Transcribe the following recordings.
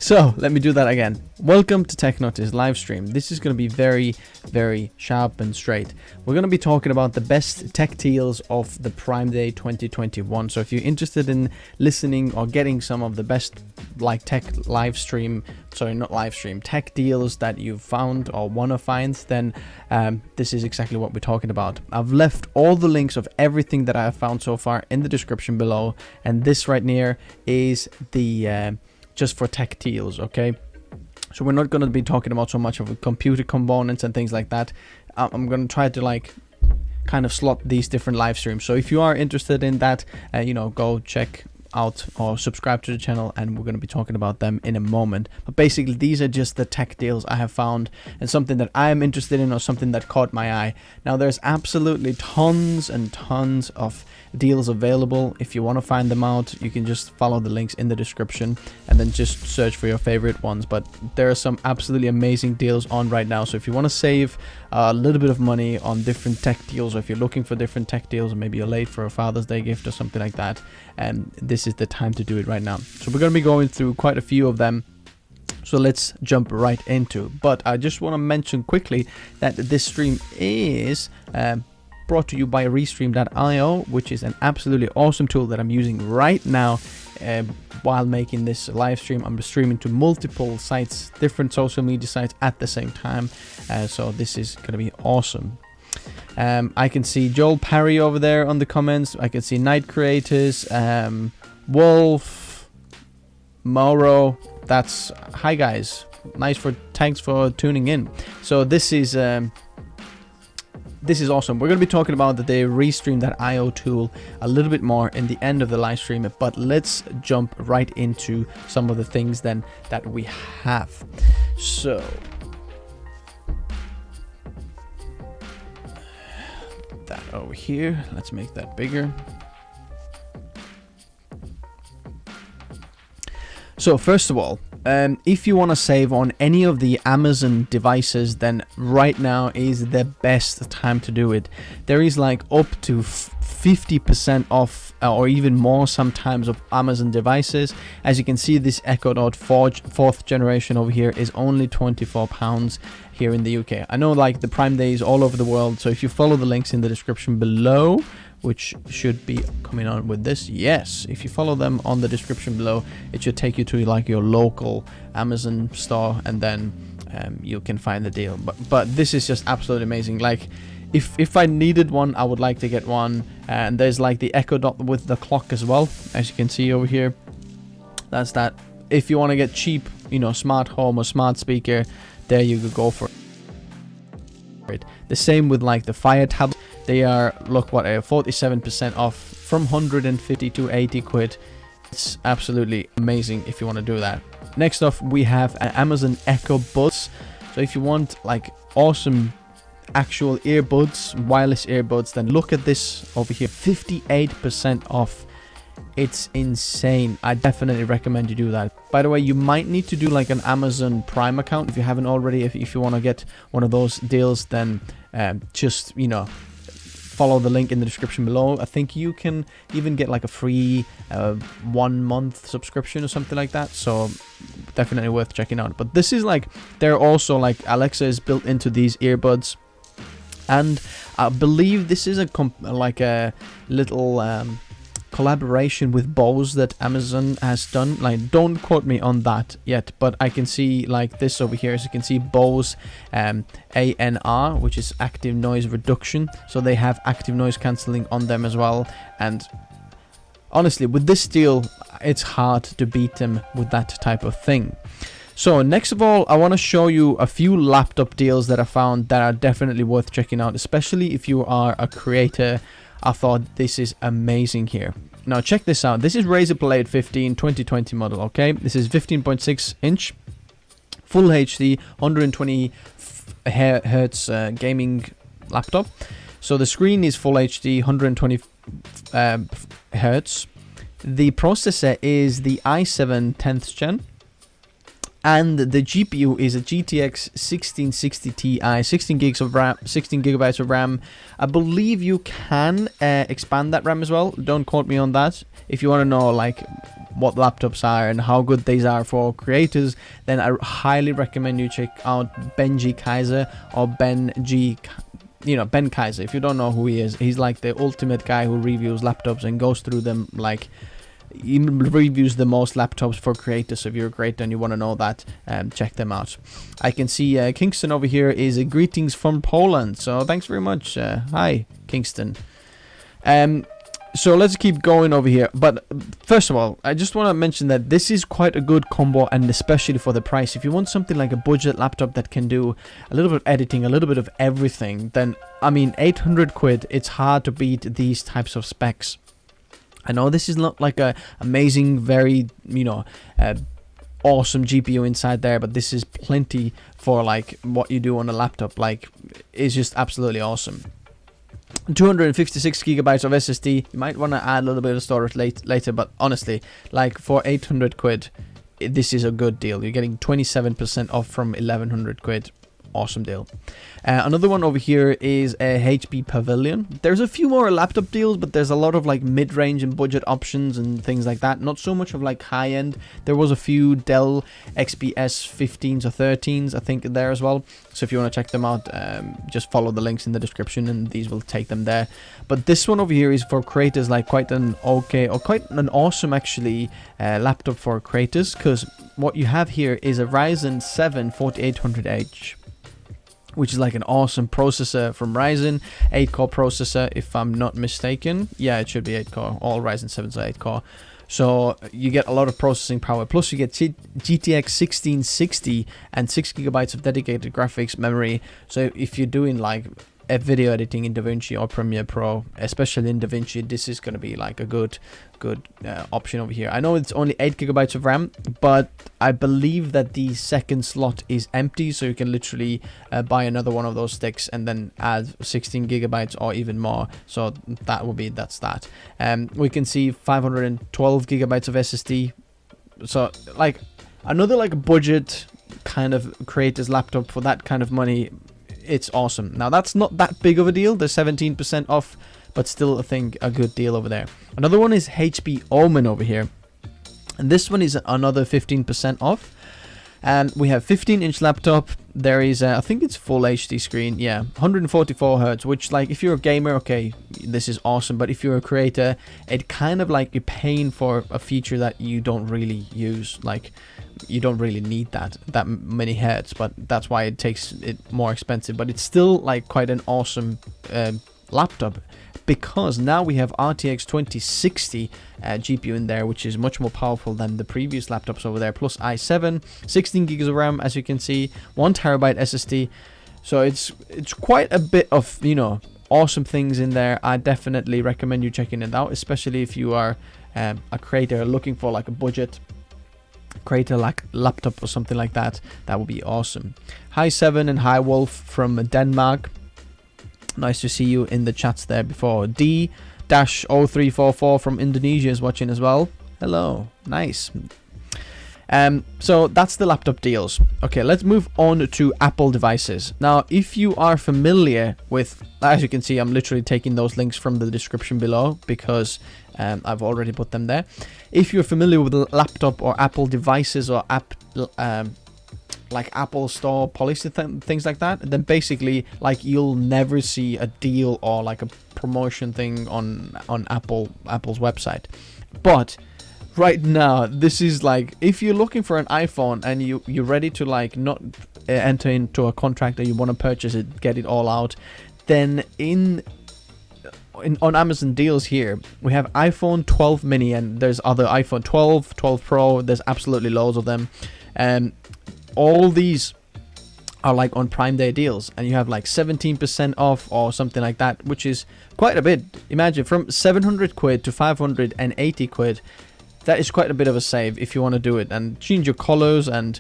So let me do that again. Welcome to TechNotice live stream. This is going to be very, very sharp and straight. We're going to be talking about the best tech deals of the Prime Day 2021. So if you're interested in listening or getting some of the best like tech live stream, sorry, not live stream, tech deals that you've found or want to find, then this is exactly what we're talking about. I've left all the links of everything that I have found so far in the description below, and this right near is the just for tech deals, okay? So we're not going to be talking about so much of computer components and things like that. I'm going to try to like kind of slot these different live streams. So if you are interested in that, you know, go check out or subscribe to the channel, and we're going to be talking about them in a moment. But basically these are just the tech deals I have found and something that I am interested in or something that caught my eye. Now there's absolutely tons and tons of deals available. If you want to find them out, you can just follow the links in the description and then just search for your favorite ones. But there are some absolutely amazing deals on right now. So if you want to save a little bit of money on different tech deals, or if you're looking for different tech deals, or maybe you're late for a Father's Day gift or something like that, and this is the time to do it right now. So we're going to be going through quite a few of them. So let's jump right into. But I just want to mention quickly that this stream is brought to you by Restream.io, which is an absolutely awesome tool that I'm using right now while making this live stream. I'm streaming to multiple sites, different social media sites at the same time. So this is going to be awesome. I can see Joel Parry over there on the comments. I can see Night Creators, Wolf, Mauro. That's hi guys. Thanks for tuning in. So this is awesome. We're going to be talking about the Restream.io tool a little bit more in the end of the live stream, but let's jump right into some of the things then that we have. So that over here, let's make that bigger. So first of all, if you want to save on any of the Amazon devices, then right now is the best time to do it. There is like up to 50% off or even more sometimes of Amazon devices. As you can see, this Echo Dot 4th generation over here is only £24 here in the UK. I know like the Prime Day is all over the world, so if you follow the links in the description below, which should be coming on with this, yes, if you follow them on the description below, it should take you to like your local Amazon store, and then you can find the deal. But this is just absolutely amazing. Like if I needed one, I would like to get one. And there's like the Echo Dot with the clock as well, as you can see over here. That's that. If you want to get cheap, you know, smart home or smart speaker, there you could go for it. The same with like the Fire tablet. They are, look what, 47% off from 150 to 80 quid. It's absolutely amazing if you want to do that. Next off, we have an Amazon Echo Buds. So if you want like awesome actual earbuds, wireless earbuds, then look at this over here, 58% off. It's insane. I definitely recommend you do that. By the way, you might need to do like an Amazon Prime account if you haven't already. If you want to get one of those deals, then just, you know, follow the link in the description below. I think you can even get like a free 1 month subscription or something like that. So definitely worth checking out. But this is like, they're also like Alexa is built into these earbuds. And I believe this is a little collaboration with Bose that Amazon has done. Like, don't quote me on that yet, but I can see like this over here. As you can see, Bose ANR, which is active noise reduction. So they have active noise cancelling on them as well. And honestly, with this deal, it's hard to beat them with that type of thing. So next of all, I want to show you a few laptop deals that I found that are definitely worth checking out, especially if you are a creator. I thought this is amazing here. Now check this out. This is Razer Blade 15 2020 model, okay? This is 15.6 inch, full HD, 120 hertz gaming laptop. So the screen is full HD, 120 hertz. The processor is the i7 10th gen. And the GPU is a GTX 1660 Ti, 16 gigs of RAM, 16 gigabytes of RAM. I believe you can expand that RAM as well. Don't quote me on that. If you want to know like what laptops are and how good these are for creators, then I highly recommend you check out Benji Kaiser or Ben Kaiser. If you don't know who he is, he's like the ultimate guy who reviews laptops and goes through them. Like, he reviews the most laptops for creators. So if you're a creator and you want to know that, check them out. I can see Kingston over here is greetings from Poland, so thanks very much. Hi Kingston. So let's keep going over here, but first of all, I just want to mention that this is quite a good combo, and especially for the price. If you want something like a budget laptop that can do a little bit of editing, a little bit of everything, then I mean 800 quid, it's hard to beat these types of specs. I know this is not like a amazing, very, awesome GPU inside there, but this is plenty for like what you do on a laptop. Like, it's just absolutely awesome. 256 gigabytes of SSD. You might want to add a little bit of storage later, but honestly, like for 800 quid, this is a good deal. You're getting 27% off from 1100 quid. Awesome deal. Another one over here is a HP Pavilion. There's a few more laptop deals, but there's a lot of like mid-range and budget options and things like that. Not so much of like high-end. There was a few Dell XPS 15s or 13s, I think, there as well. So if you want to check them out, just follow the links in the description and these will take them there. But this one over here is for creators, like quite an okay, or quite an awesome actually laptop for creators, because what you have here is a Ryzen 7 4800H, which is like an awesome processor from Ryzen, 8-core processor, if I'm not mistaken. Yeah, it should be 8-core. All Ryzen 7s are 8-core. So you get a lot of processing power. Plus you get GTX 1660 and 6 gigabytes of dedicated graphics memory. So if you're doing like a video editing in DaVinci or Premiere Pro, especially in DaVinci, this is going to be like a good option over here. I know it's only 8 gigabytes of RAM, but I believe that the second slot is empty, so you can literally buy another one of those sticks and then add 16 gigabytes or even more. So that's that. We can see 512 gigabytes of SSD. So like another like budget kind of creator's laptop for that kind of money. It's awesome. Now that's not that big of a deal. They're 17% off, but still I think a good deal over there. Another one is HP Omen over here, and this one is another 15% off. And we have 15-inch laptop. There is I think it's full HD screen. Yeah, 144 hertz, which like if you're a gamer, okay, this is awesome. But if you're a creator, it kind of like you're paying for a feature that you don't really use. Like, you don't really need that many hertz, but that's why it takes it more expensive. But it's still like quite an awesome laptop, because now we have RTX 2060 GPU in there, which is much more powerful than the previous laptops over there. Plus i7, 16 gigs of RAM, as you can see, 1 terabyte SSD. So it's quite a bit of awesome things in there. I definitely recommend you checking it out, especially if you are a creator looking for like a budget creator like laptop or something like that. That would be awesome. Hi Seven and hi Wolf from Denmark. Nice to see you in the chats there before. D-0344 from Indonesia is watching as well. Hello. Nice. So that's the laptop deals. Okay, let's move on to Apple devices. Now, if you are familiar with, as you can see, I'm literally taking those links from the description below because I've already put them there. If you're familiar with laptop or Apple devices or like Apple Store policy things like that, then basically like you'll never see a deal or like a promotion thing on Apple's website. But right now, this is like, if you're looking for an iPhone and you're ready to like not enter into a contract or you want to purchase it, get it all out, then on Amazon deals here, we have iPhone 12 mini, and there's other iPhone 12, 12 Pro, there's absolutely loads of them. All these are like on Prime Day deals, and you have like 17% off or something like that, which is quite a bit. Imagine from 700 quid to 580 quid. That is quite a bit of a save if you want to do it and change your colors and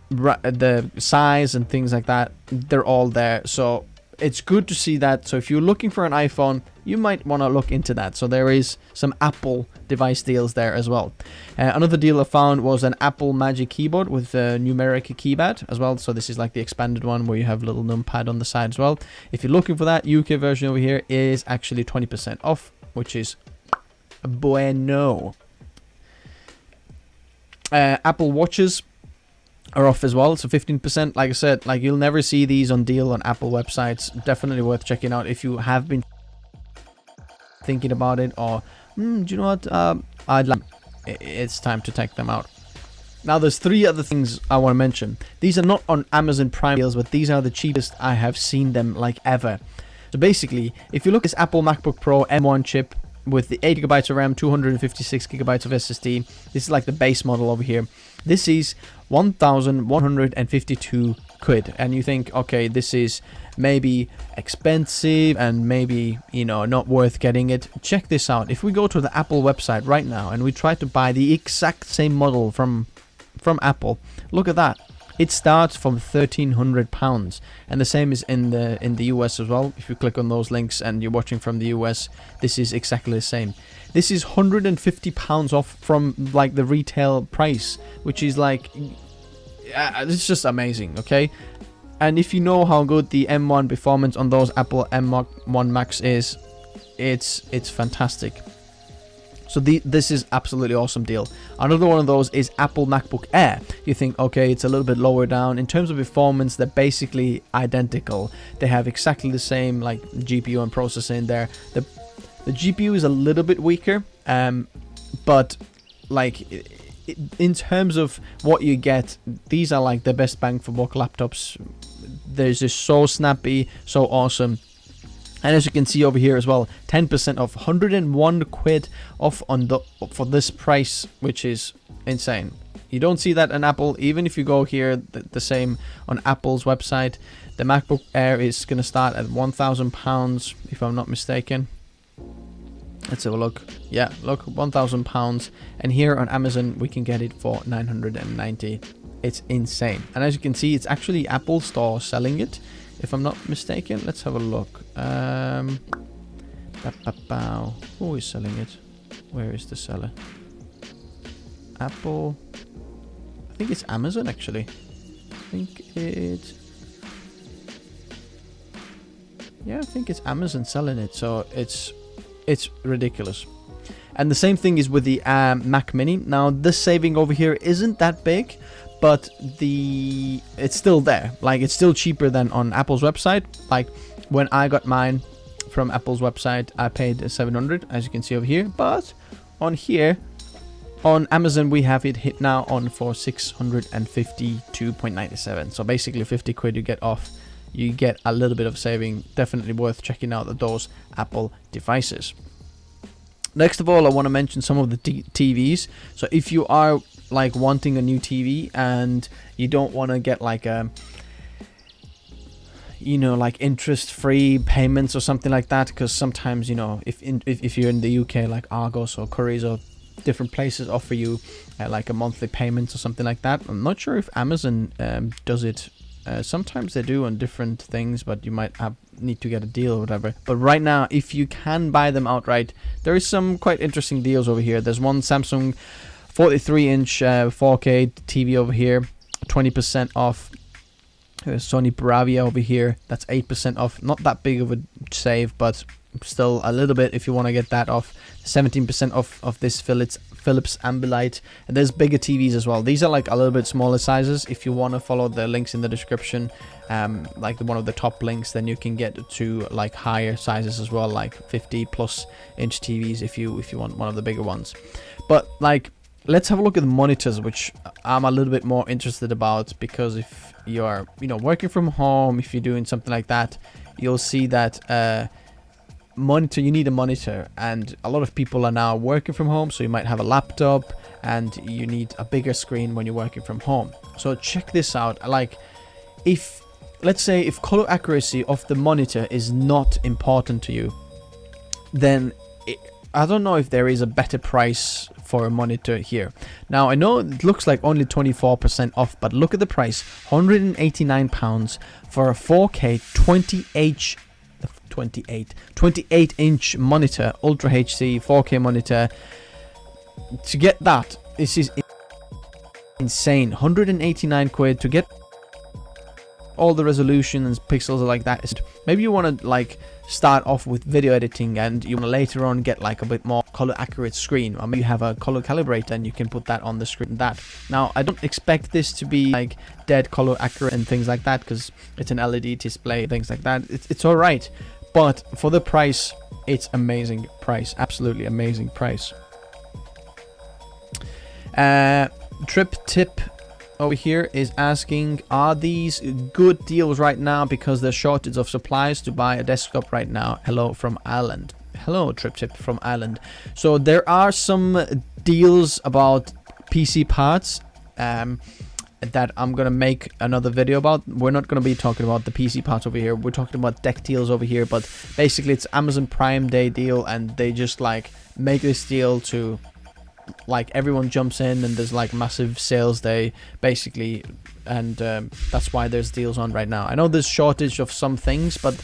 the size and things like that. They're all there, so it's good to see that. So if you're looking for an iPhone, you might want to look into that. So there is some Apple device deals there as well. Another deal I found was an Apple Magic Keyboard with a numeric keypad as well. So this is like the expanded one where you have a little numpad on the side as well. If you're looking for that, UK version over here is actually 20% off, which is bueno. Apple Watches are off as well, so 15%. Like I said, like you'll never see these on deal on Apple websites. Definitely worth checking out if you have been thinking about it, or do you know what, it's time to take them out. Now there's 3 other things I want to mention. These are not on Amazon Prime deals, but these are the cheapest I have seen them like ever. So basically, if you look at this Apple MacBook Pro M1 chip with the 8GB of RAM, 256GB of SSD, this is like the base model over here. This is 1,152 quid, and you think, okay, this is maybe expensive and maybe, you know, not worth getting it. Check this out. If we go to the Apple website right now and we try to buy the exact same model from Apple, look at that. It starts from £1,300, and the same is in the US as well. If you click on those links and you're watching from the US, this is exactly the same. This is £150 off from like the retail price, which is like, it's just amazing. Okay, and if you know how good the M1 performance on those Apple M1 Max is, it's fantastic. So this is absolutely awesome deal. Another one of those is Apple MacBook Air. You think, okay, it's a little bit lower down. In terms of performance, they're basically identical. They have exactly the same like GPU and processor in there. The GPU is a little bit weaker, but like in terms of what you get, these are like the best bang for buck laptops. They're just so snappy, so awesome. And as you can see over here as well, 10% off, 101 quid off on for this price, which is insane. You don't see that on Apple. Even if you go here, the same on Apple's website. The MacBook Air is going to start at £1,000, if I'm not mistaken. Let's have a look. Yeah, look, £1,000. And here on Amazon, we can get it for 990. It's insane. And as you can see, it's actually Apple Store selling it, if I'm not mistaken. Let's have a look. Who is selling it? Where is the seller? Apple. I think it's Amazon actually. I think it's Amazon selling it. So it's ridiculous. And the same thing is with the Mac Mini. Now this saving over here isn't that big, but it's still there. Like it's still cheaper than on Apple's website. Like when I got mine from Apple's website, I paid 700, as you can see over here. But on here, on Amazon, we have it hit now on for 652.97. So basically 50 quid you get off. You get a little bit of saving. Definitely worth checking out those Apple devices. Next of all, I want to mention some of the TVs. So if you are like wanting a new TV and you don't want to get like a, you know, like interest-free payments or something like that, because sometimes, you know, if you're in the UK, like Argos or Currys or different places offer you like a monthly payment or something like that. I'm not sure if Amazon does it. Sometimes they do on different things, but you might need to get a deal or whatever. But right now, if you can buy them outright, there is some quite interesting deals over here. There's one Samsung 43-inch 4K TV over here, 20% off. Sony Bravia over here, that's 8% off. Not that big of a save, but still a little bit if you want to get that off. 17% off of this Philips Ambilight. And there's bigger TVs as well. These are like a little bit smaller sizes. If you want to follow the links in the description, like one of the top links, then you can get to like higher sizes as well, like 50+ inch TVs if you want one of the bigger ones. But like, let's have a look at the monitors, which I'm a little bit more interested about, because if you're, you know, working from home, if you're doing something like that, you'll see that monitor, you need a monitor, and a lot of people are now working from home, so you might have a laptop and you need a bigger screen when you're working from home. So check this out. Like, if let's say if color accuracy of the monitor is not important to you, then I don't know if there is a better price for a monitor here. Now I know it looks like only 24% off, but look at the price, £189 for a 4K 28-inch monitor, Ultra HD 4K monitor. To get that, this is insane. 189 quid to get all the resolution and pixels like that. Maybe you want to like start off with video editing and you want to later on get like a bit more color accurate screen, I mean, you have a color calibrator and you can put that on the screen. Now I don't expect this to be like dead color accurate and things like that, because it's an LED display, things like that. It's all right, but for the price, it's amazing price, absolutely amazing price. Trip Tip over here is asking, are these good deals right now because there's shortage of supplies to buy a desktop right now? Hello from Ireland. Hello, Trip Tip from Ireland. So there are some deals about PC parts that I'm gonna make another video about. We're not gonna be talking about the PC parts over here, we're talking about tech deals over here, but basically it's Amazon Prime Day deal, and they just like make this deal to like everyone jumps in, and there's like massive sales day basically, and that's why there's deals on right now. I know there's shortage of some things, but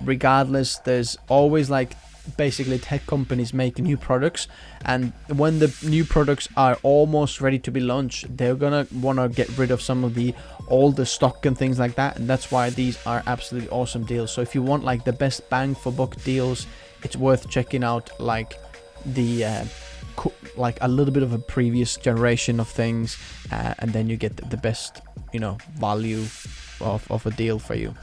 regardless, there's always like basically tech companies making new products, and when the new products are almost ready to be launched, they're gonna want to get rid of some of the older stock and things like that, and that's why these are absolutely awesome deals. So if you want like the best bang for buck deals, it's worth checking out like the like a little bit of a previous generation of things, and then you get the best, you know, value of a deal for you.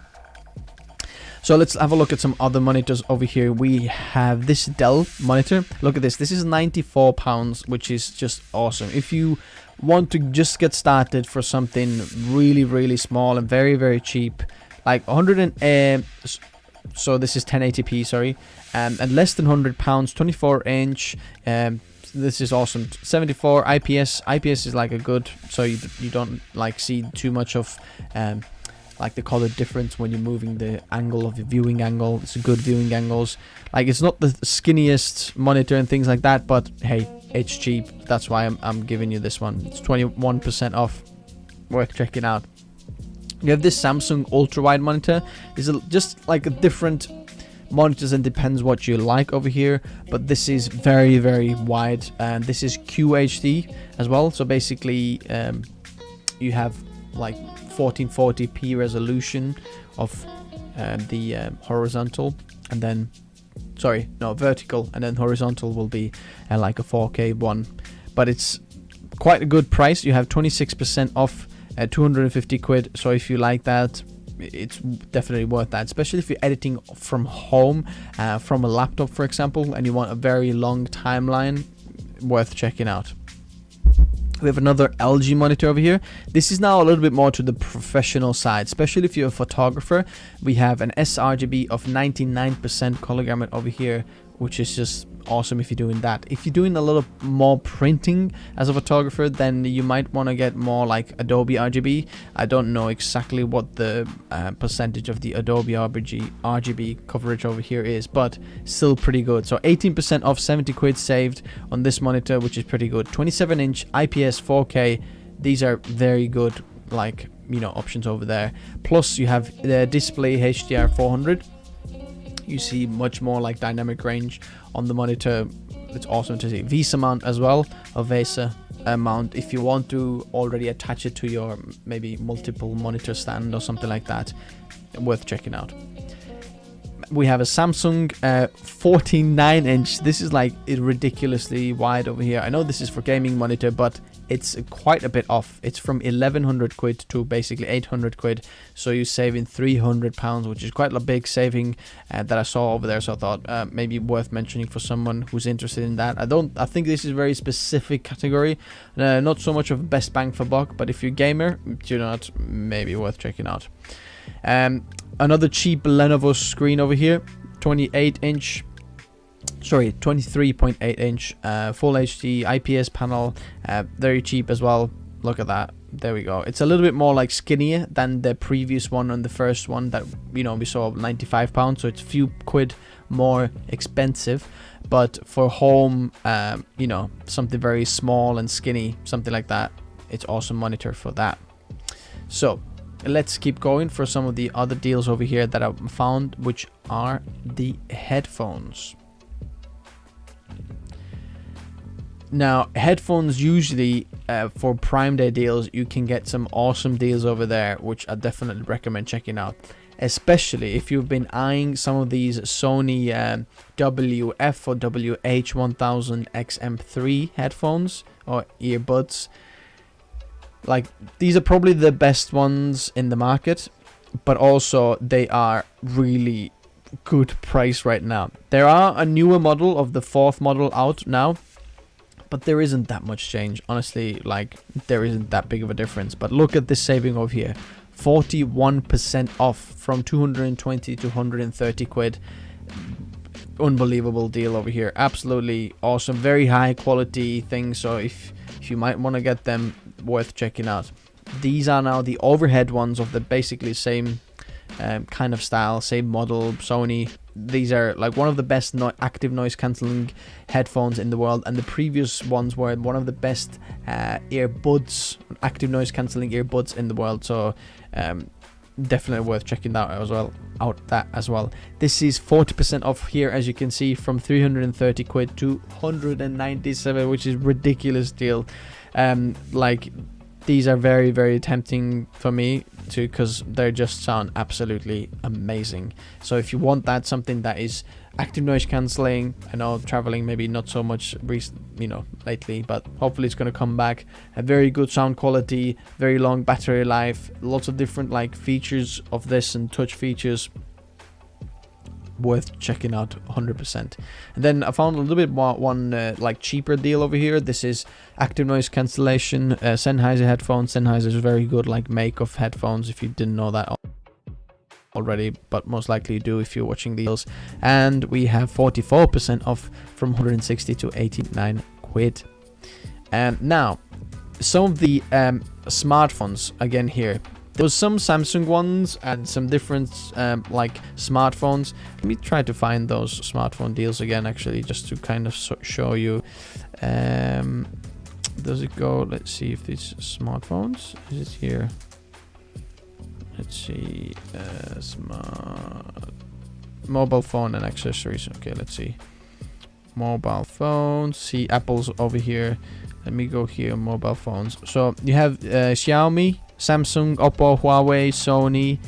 So let's have a look at some other monitors over here. We have this Dell monitor. Look at this. This is £94, which is just awesome. If you want to just get started for something really, really small and very, very cheap, like 100 and so this is 1080p, sorry, and less than £100, 24-inch. This is awesome. 74 IPS. IPS is like a good, so you don't like see too much of like the color difference when you're moving the angle of your viewing angle. It's a good viewing angles. Like it's not the skinniest monitor and things like that, but hey, it's cheap. That's why I'm giving you this one. It's 21% off. Worth checking out. You have this Samsung ultra wide monitor. This is just like a different monitors, and depends what you like over here, but this is very, very wide, and this is QHD as well. So basically you have like 1440p resolution of the horizontal, and then vertical, and then horizontal will be like a 4K one, but it's quite a good price. You have 26% off at 250 quid. So if you like that, it's definitely worth that, especially if you're editing from home, from a laptop for example, and you want a very long timeline. Worth checking out. We have another LG monitor over here. This is now a little bit more to the professional side, especially if you're a photographer. We have an sRGB of 99% color gamut over here, which is just awesome if you're doing that. If you're doing a little more printing as a photographer, then you might want to get more like Adobe RGB. I don't know exactly what the percentage of the Adobe RGB coverage over here is, but still pretty good. So 18% off, 70 quid saved on this monitor, which is pretty good. 27-inch IPS 4K. These are very good, like, you know, options over there. Plus you have the display HDR 400. You see much more like dynamic range on the monitor. It's awesome to see. VESA mount as well, a VESA mount if you want to already attach it to your maybe multiple monitor stand or something like that. Worth checking out. We have a Samsung 49-inch. This is like ridiculously wide over here. I know this is for gaming monitor, but it's quite a bit off. It's from 1100 quid to basically 800 quid. So you're saving £300, which is quite a big saving that I saw over there. So I thought maybe worth mentioning for someone who's interested in that. I think this is a very specific category. Not so much of best bang for buck, but if you're a gamer, do not, maybe worth checking out. Another cheap Lenovo screen over here, 23.8 inch full HD IPS panel, very cheap as well. Look at that. There we go. It's a little bit more like skinnier than the previous one and the first one that, you know, we saw £95, so it's a few quid more expensive, but for home, you know, something very small and skinny, something like that, it's awesome monitor for that. So let's keep going for some of the other deals over here that I found, which are the headphones. Now, headphones usually for Prime Day deals, you can get some awesome deals over there, which I definitely recommend checking out. especially if you've been eyeing some of these Sony WF or WH-1000XM3 headphones or earbuds. Like, these are probably the best ones in the market, but also they are really good price right now. There are a newer model of the 4th model out now, but there isn't that much change. Honestly, like, there isn't that big of a difference. But look at this saving over here. 41% off from 220 to 130 quid. Unbelievable deal over here. Absolutely awesome. Very high quality things. So if you might want to get them, worth checking out. These are now the overhead ones of the basically same kind of style, same model, Sony. These are like one of the best active noise cancelling headphones in the world, and the previous ones were one of the best earbuds, active noise cancelling earbuds in the world. So definitely worth checking that out as well. This is 40% off here, as you can see, from 330 quid to 197, which is ridiculous deal. Like, these are very, very tempting for me too, because they just sound absolutely amazing. So if you want that, something that is active noise cancelling, I know traveling maybe not so much lately, but hopefully it's going to come back. A very good sound quality, very long battery life, lots of different like features of this and touch features. Worth checking out 100%. And then I found a little bit more like cheaper deal over here. This is active noise cancellation Sennheiser headphones. Sennheiser is a very good like make of headphones, if you didn't know that already, but most likely you do if you're watching these. And we have 44% off from 160 to 89 quid. And now some of the smartphones again here. There was some Samsung ones and some different like smartphones. Let me try to find those smartphone deals again, actually, just to kind of show you. Does it go? Let's see if these smartphones. Is it here? Let's see. Smart mobile phone and accessories. Okay, let's see. Mobile phones. See, Apple's over here. Let me go here. Mobile phones. So you have Xiaomi, Samsung, Oppo, Huawei, Sony,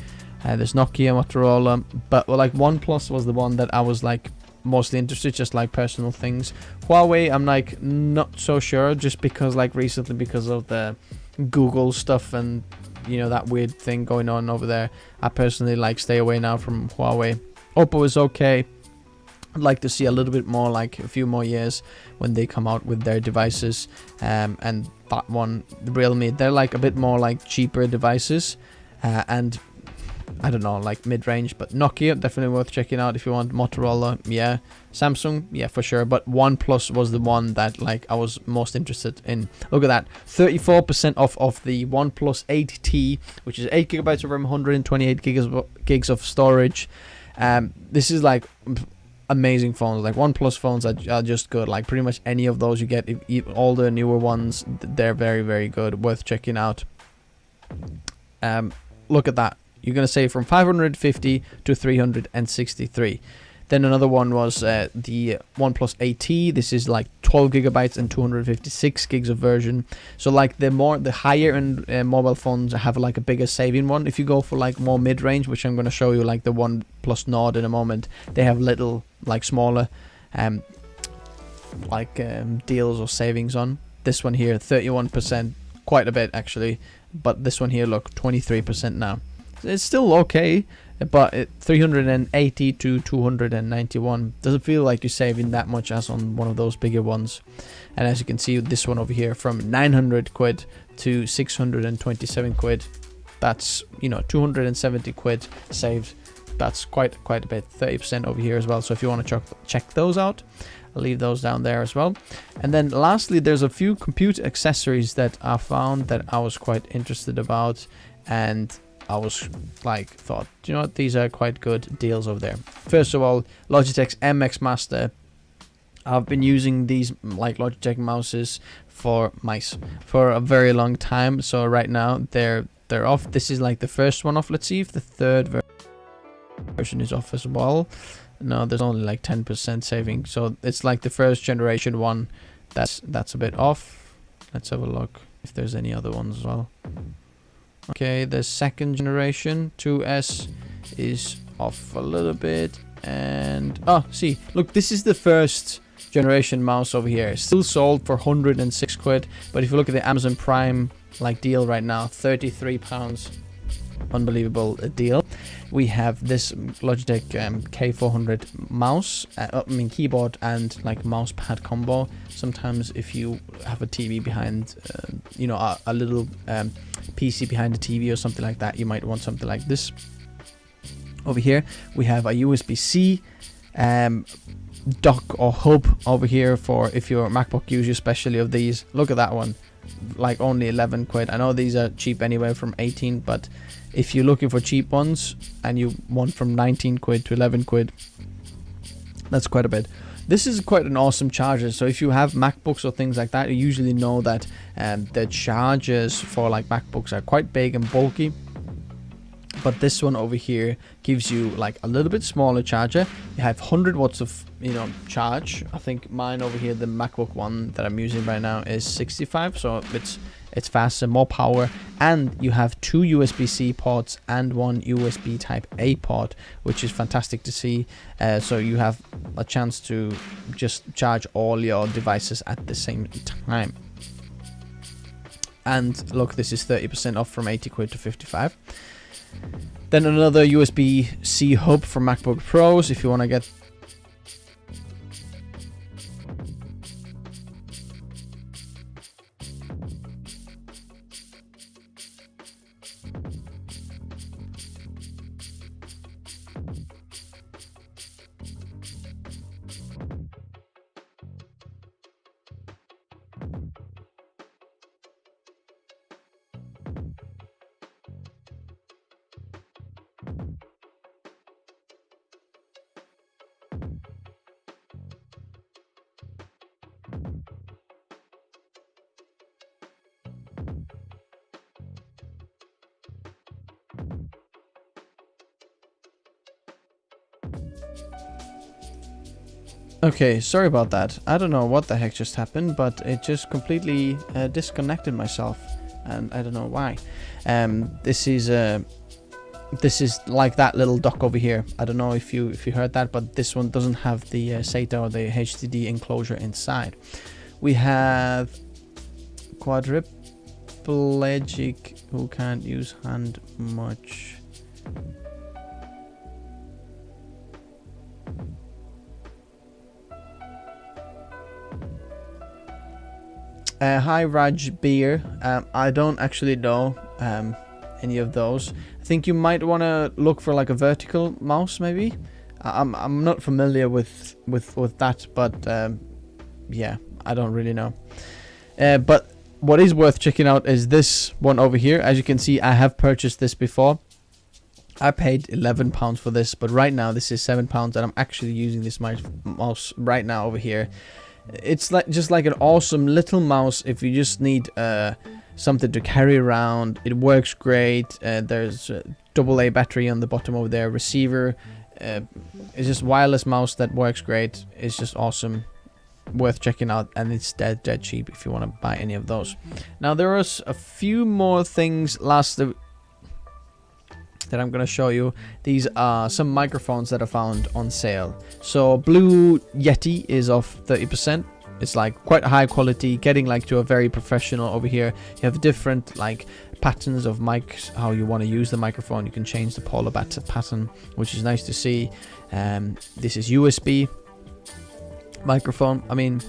there's Nokia, Motorola, but like OnePlus was the one that I was like mostly interested, just like personal things. Huawei, I'm like not so sure, just because like recently, because of the Google stuff and that weird thing going on over there, I personally like stay away now from Huawei. Oppo is okay. I'd like to see a little bit more, like a few more years when they come out with their devices. And that one, Realme, they're like a bit more like cheaper devices, and I don't know, like mid-range. But Nokia, definitely worth checking out if you want. Motorola, yeah. Samsung, yeah, for sure. But OnePlus was the one that like I was most interested in. Look at that, 34% off of the OnePlus 8T, which is 8 gigabytes of RAM, 128 gigs of storage. This is like amazing phones. Like OnePlus phones are just good. Like pretty much any of those you get, all the newer ones, they're very, very good, worth checking out. Look at that, you're gonna save from 550 to 363. Then another one was the OnePlus 8T. This is like 12 gigabytes and 256 gigs of version. So like the higher end mobile phones have like a bigger saving one. If you go for like more mid-range, which I'm going to show you, like the OnePlus Nord in a moment, they have little like smaller deals or savings on. This one here, 31%, quite a bit actually. But this one here, look, 23% now. It's still okay, but 380 to 291 doesn't feel like you're saving that much as on one of those bigger ones. And as you can see, this one over here, from 900 quid to 627 quid, that's 270 quid saved. That's quite a bit, 30% over here as well. So if you want to check those out, I'll leave those down there as well. And then lastly, there's a few computer accessories that I found that I was quite interested about, and I was like, thought, you know what, these are quite good deals over there. First of all, Logitech's MX Master. I've been using these like Logitech mouses for a very long time. So right now they're off. This is like the first one off. Let's see if the third version is off as well. No, there's only like 10% saving. So it's like the first generation one that's a bit off. Let's have a look if there's any other ones as well. Okay, the second generation 2S is off a little bit. And oh, see, look, this is the first generation mouse over here. Still sold for 106 quid, but if you look at the Amazon Prime like deal right now, 33 pounds. Unbelievable deal. We have this Logitech K400 mouse, keyboard and like mouse pad combo. Sometimes if you have a TV behind, you know, a little PC behind the TV or something like that, you might want something like this. Over here we have a USB-C dock or hub over here for if you're a MacBook user, especially of these. Look at that one, like only 11 quid. I know these are cheap anyway from 18, but if you're looking for cheap ones and you want from 19 quid to 11 quid, that's quite a bit. This is quite an awesome charger. So if you have MacBooks or things like that, you usually know that the chargers for like MacBooks are quite big and bulky. But this one over here gives you like a little bit smaller charger. You have 100 watts of, you know, charge. I think mine over here, the MacBook one that I'm using right now, is 65, so it's faster, more power, and you have 2 USB-C ports and 1 USB type A port, which is fantastic to see. So you have a chance to just charge all your devices at the same time. And look, this is 30% off from 80 quid to 55. Then another USB-C hub for MacBook Pros if you want to get Okay, sorry about that. I don't know what the heck just happened, but it just completely disconnected myself, and I don't know why. This is like that little dock over here. I don't know if you heard that, but this one doesn't have the SATA or the HDD enclosure inside. We have quadriplegic who can't use hand much. Hi Raj Beer. I don't actually know any of those. I think you might want to look for like a vertical mouse maybe. I'm not familiar with that, but yeah, I don't really know. But what is worth checking out is this one over here. As you can see, I have purchased this before. I paid £11 for this, but right now this is £7, and I'm actually using this mouse right now over here. It's like just like an awesome little mouse if you just need something to carry around. It works great. There's a AA battery on the bottom over there. Receiver. It's just wireless mouse that works great. It's just awesome. Worth checking out, and it's dead cheap if you want to buy any of those. Now there is a few more things that I'm going to show you. These are some microphones that I found on sale. So Blue Yeti is off 30%. It's like quite high quality, getting like to a very professional over here. You have different like patterns of mics, how you want to use the microphone. You can change the polar pattern, which is nice to see. This is USB microphone. I mean,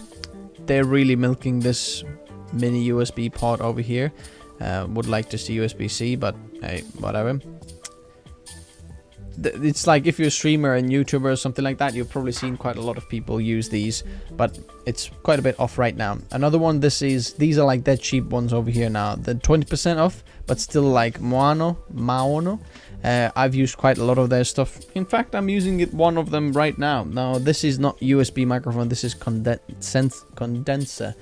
they're really milking this mini USB port over here. Would like to see USB-C, but hey, whatever. It's like if you're a streamer and YouTuber or something like that, you've probably seen quite a lot of people use these, but it's quite a bit off right now. Another one, these are like dead cheap ones over here now. They're 20% off, but still like Maono. I've used quite a lot of their stuff. In fact, I'm using one of them right now. Now, this is not USB microphone. This is condenser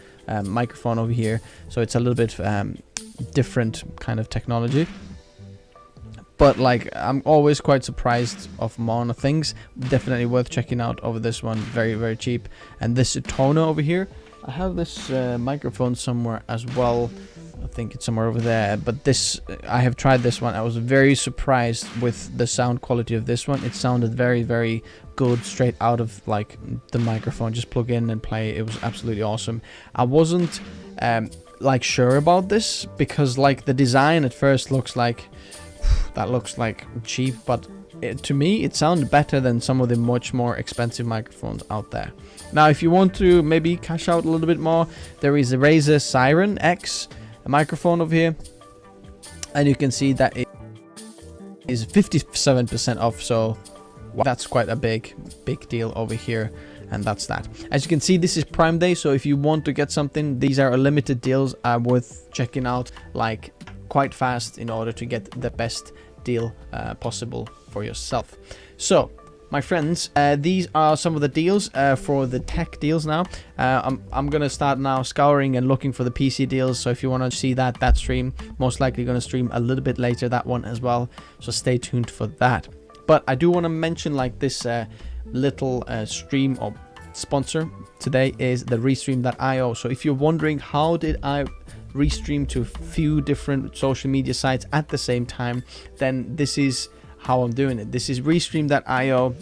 microphone over here. So it's a little bit different kind of technology. But like, I'm always quite surprised of mono things. Definitely worth checking out over this one. Very, very cheap. And this toner over here. I have this microphone somewhere as well. I think it's somewhere over there, but this, I have tried this one. I was very surprised with the sound quality of this one. It sounded very, very good straight out of like the microphone. Just plug in and play. It was absolutely awesome. I wasn't like sure about this because like the design at first looks like that looks like cheap, but to me it sounded better than some of the much more expensive microphones out there. Now if you want to maybe cash out a little bit more, there is a Razer Siren X microphone over here, and you can see that it is 57% off, so that's quite a big deal over here. And that's that. As you can see, this is Prime Day, so if you want to get something, these are limited deals, are worth checking out like quite fast in order to get the best deal possible for yourself. So my friends, these are some of the deals for the tech deals now. I'm gonna start now scouring and looking for the PC deals, so if you want to see that stream, most likely gonna stream a little bit later that one as well, so stay tuned for that. But I do want to mention like this little stream or sponsor today is the Restream.io. So if you're wondering how did I restream to a few different social media sites at the same time, then this is how I'm doing it. This is Restream.io.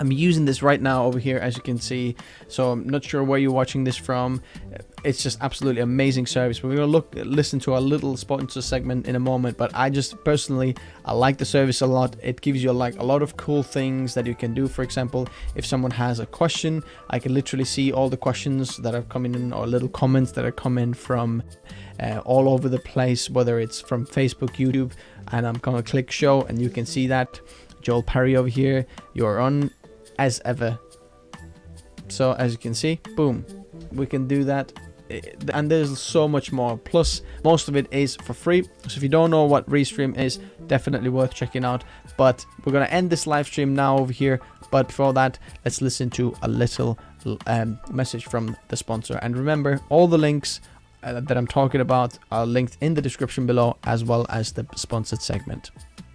I'm using this right now over here, as you can see, so I'm not sure where you're watching this from. It's just absolutely amazing service. We're gonna listen to our little sponsor segment in a moment, but I just personally, I like the service a lot. It gives you like a lot of cool things that you can do. For example, if someone has a question, I can literally see all the questions that are coming in, or little comments that are coming from all over the place, whether it's from Facebook, YouTube, and I'm gonna click show and you can see that. Joel Perry over here, you're on as ever. So as you can see, boom, we can do that, and there's so much more. Plus most of it is for free, so if you don't know what Restream is, definitely worth checking out. But we're gonna end this live stream now over here, but before that, let's listen to a little message from the sponsor. And remember, all the links that I'm talking about are linked in the description below, as well as the sponsored segment.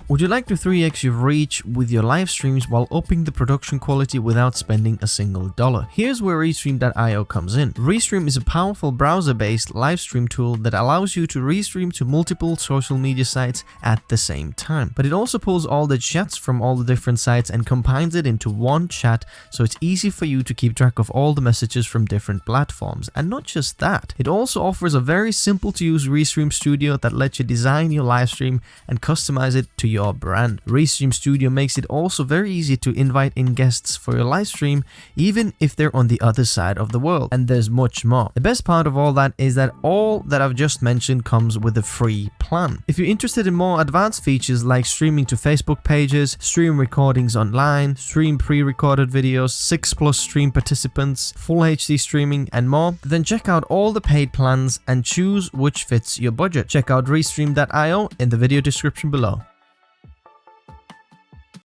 Would you like to 3x your reach with your live streams while upping the production quality without spending a single dollar? Here's where Restream.io comes in. Restream is a powerful browser-based live stream tool that allows you to restream to multiple social media sites at the same time. But it also pulls all the chats from all the different sites and combines it into one chat, so it's easy for you to keep track of all the messages from different platforms. And not just that, it also offers a very simple to use Restream Studio that lets you design your live stream and customize it to your brand. Restream Studio makes it also very easy to invite in guests for your live stream, even if they're on the other side of the world. And there's much more. The best part of all that is that all that I've just mentioned comes with a free plan. If you're interested in more advanced features like streaming to Facebook pages, stream recordings online, stream pre-recorded videos, 6+ stream participants, full HD streaming, and more, then check out all the paid plans and choose which fits your budget. Check out Restream.io in the video description below.